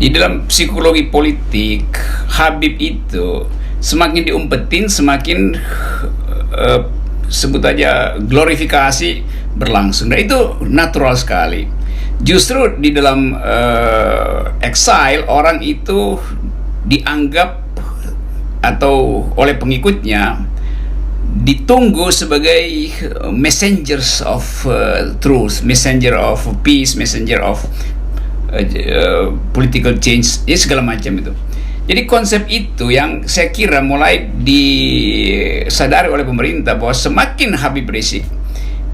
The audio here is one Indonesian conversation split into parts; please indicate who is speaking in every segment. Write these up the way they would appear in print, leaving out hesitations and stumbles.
Speaker 1: Di dalam psikologi politik, Habib itu semakin diumpetin, semakin eh, sebut aja glorifikasi berlangsung. Dan itu natural sekali. Justru di dalam exile, orang itu dianggap atau oleh pengikutnya ditunggu sebagai messengers of truth, messenger of peace, messenger of political change, ya segala macam itu. Jadi konsep itu yang saya kira mulai disadari oleh pemerintah, bahwa semakin Habib Rizik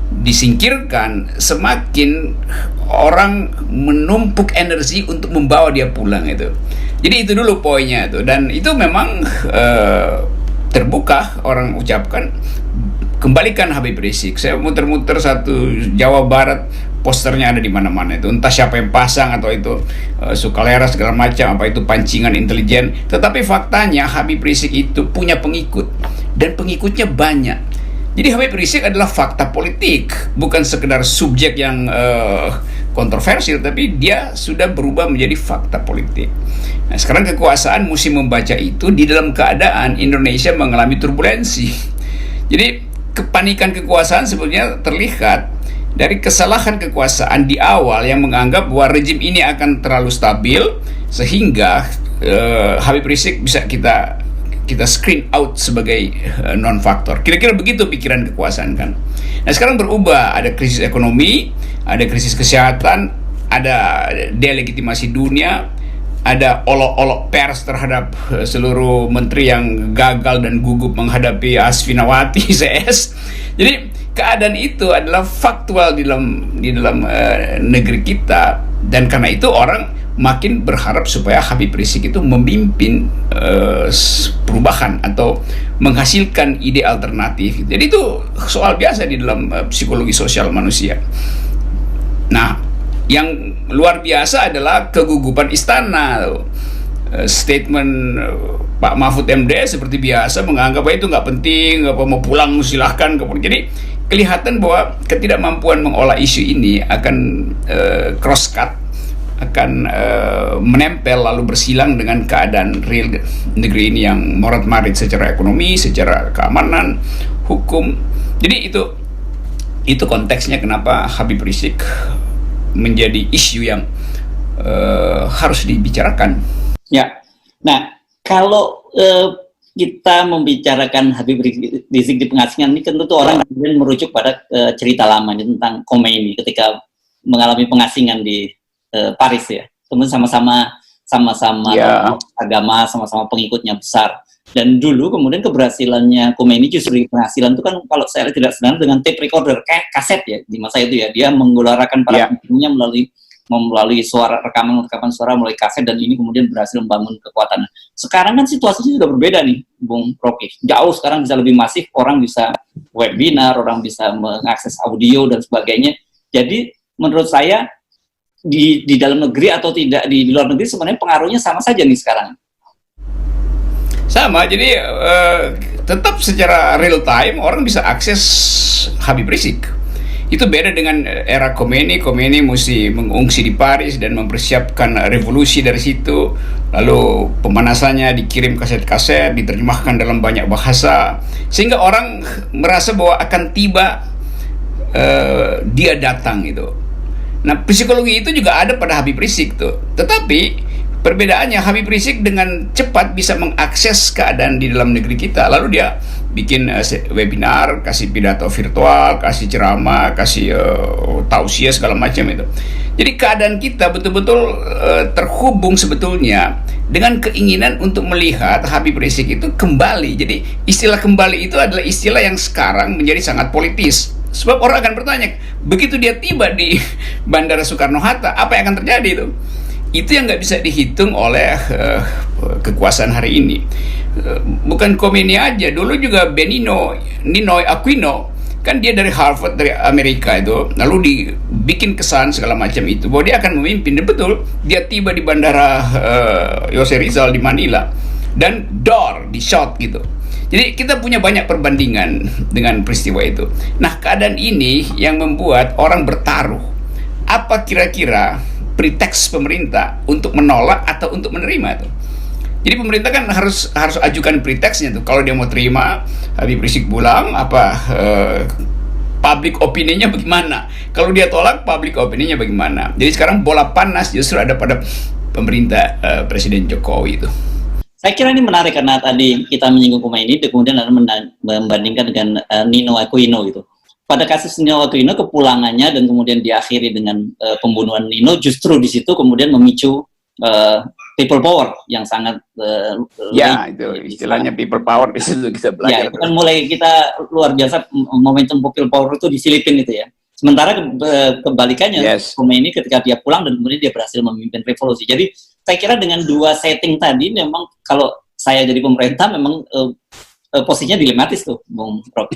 Speaker 1: disingkirkan, semakin orang menumpuk energi untuk membawa dia pulang itu. Jadi itu dulu poinnya itu, dan itu memang terbuka orang ucapkan, kembalikan Habib Rizik. Saya muter-muter satu Jawa Barat, posternya ada di mana-mana itu, entah siapa yang pasang atau itu sukalera segala macam, apa itu pancingan intelijen. Tetapi faktanya Habib Rizik itu punya pengikut, dan pengikutnya banyak. Jadi Habib Rizik adalah fakta politik, bukan sekedar subjek yang kontroversial, tapi dia sudah berubah menjadi fakta politik. Nah, sekarang kekuasaan mesti membaca itu di dalam keadaan Indonesia mengalami turbulensi. Jadi kepanikan kekuasaan sebetulnya terlihat dari kesalahan kekuasaan di awal yang menganggap bahwa rejim ini akan terlalu stabil, sehingga Habib Rizik bisa kita screen out sebagai non-faktor. Kira-kira begitu pikiran kekuasaan kan. Nah sekarang berubah, ada krisis ekonomi, ada krisis kesehatan, ada delegitimasi dunia, ada olok-olok pers terhadap seluruh menteri yang gagal dan gugup menghadapi Asfinawati CS. Jadi keadaan itu adalah faktual di dalam negeri kita, dan karena itu orang makin berharap supaya Habib Rizik itu memimpin perubahan atau menghasilkan ide alternatif. Jadi itu soal biasa di dalam psikologi sosial manusia. Nah, yang luar biasa adalah kegugupan istana. Statement Pak Mahfud MD seperti biasa menganggap bahwa itu nggak penting, apa mau pulang silahkan. Jadi kelihatan bahwa ketidakmampuan mengolah isu ini akan cross cut, akan menempel lalu bersilang dengan keadaan real negeri ini yang morat-marit secara ekonomi, secara keamanan, hukum. Jadi itu konteksnya kenapa Habib Rizik menjadi isu yang harus dibicarakan.
Speaker 2: Ya, nah kalau kita membicarakan Habib Rizik di pengasingan ini, tentu orang kemudian merujuk pada cerita lama tentang Khomeini ketika mengalami pengasingan di Paris ya. Kemudian sama-sama agama, sama-sama pengikutnya besar. Dan dulu kemudian keberhasilannya Khomeini justru keberhasilan itu kan kalau saya tidak senang dengan tape recorder, kayak kaset ya di masa itu ya. Dia menggelorakan para pengikutnya melalui suara, rekaman suara melalui kaset, dan ini kemudian berhasil membangun kekuatan. Sekarang kan situasinya sudah berbeda nih, Bung Rocky. Jauh sekarang bisa lebih masif, orang bisa webinar, orang bisa mengakses audio dan sebagainya. Jadi menurut saya di dalam negeri atau tidak di luar negeri sebenarnya pengaruhnya sama saja nih sekarang.
Speaker 1: Sama, jadi tetap secara real time orang bisa akses Habib Rizik. Itu beda dengan era Khomeini. Khomeini mesti mengungsi di Paris dan mempersiapkan revolusi dari situ. Lalu pemanasannya dikirim kaset-kaset, diterjemahkan dalam banyak bahasa, sehingga orang merasa bahwa akan tiba dia datang gitu. Nah, psikologi itu juga ada pada Habib Rizik tuh. Tetapi perbedaannya, Habib Rizik dengan cepat bisa mengakses keadaan di dalam negeri kita. Lalu dia bikin webinar, kasih pidato virtual, kasih ceramah, kasih tausiah segala macam itu. Jadi keadaan kita betul-betul terhubung sebetulnya dengan keinginan untuk melihat Habib Rizik itu kembali. Jadi istilah kembali itu adalah istilah yang sekarang menjadi sangat politis. Sebab orang akan bertanya, begitu dia tiba di Bandara Soekarno-Hatta, apa yang akan terjadi itu? Itu yang nggak bisa dihitung oleh kekuasaan hari ini. Bukan Khomeini aja, dulu juga Ninoy Aquino, kan dia dari Harvard, dari Amerika itu, lalu dibikin kesan segala macam itu bahwa dia akan memimpin. Dan betul, dia tiba di bandara Yose Rizal di Manila, dan di shot gitu. Jadi kita punya banyak perbandingan dengan peristiwa itu. Nah, keadaan ini yang membuat orang bertaruh, apa kira-kira preteks pemerintah untuk menolak atau untuk menerima tuh. Jadi pemerintah kan harus ajukan preteksnya tuh. Kalau dia mau terima Habib Rizik pulang, public opinion-nya bagaimana? Kalau dia tolak, public opinion-nya bagaimana? Jadi sekarang bola panas justru ada pada pemerintah Presiden Jokowi itu.
Speaker 2: Saya kira ini menarik karena tadi kita menyinggung Khomeini, kemudian membandingkan dengan Nino Aquino gitu. Pada kasus Nino Aquino, kepulangannya dan kemudian diakhiri dengan pembunuhan Nino, justru di situ kemudian memicu people power yang sangat
Speaker 1: itu istilahnya people power di situ kita belajar.
Speaker 2: Ya, itu kan mulai kita luar biasa momentum people power itu disilipin itu ya. Sementara kebalikannya, Khomeini ketika dia pulang dan kemudian dia berhasil memimpin revolusi. Jadi saya kira dengan dua setting tadi memang kalau saya jadi pemerintah memang posisinya dilematis tuh, Bung Rob.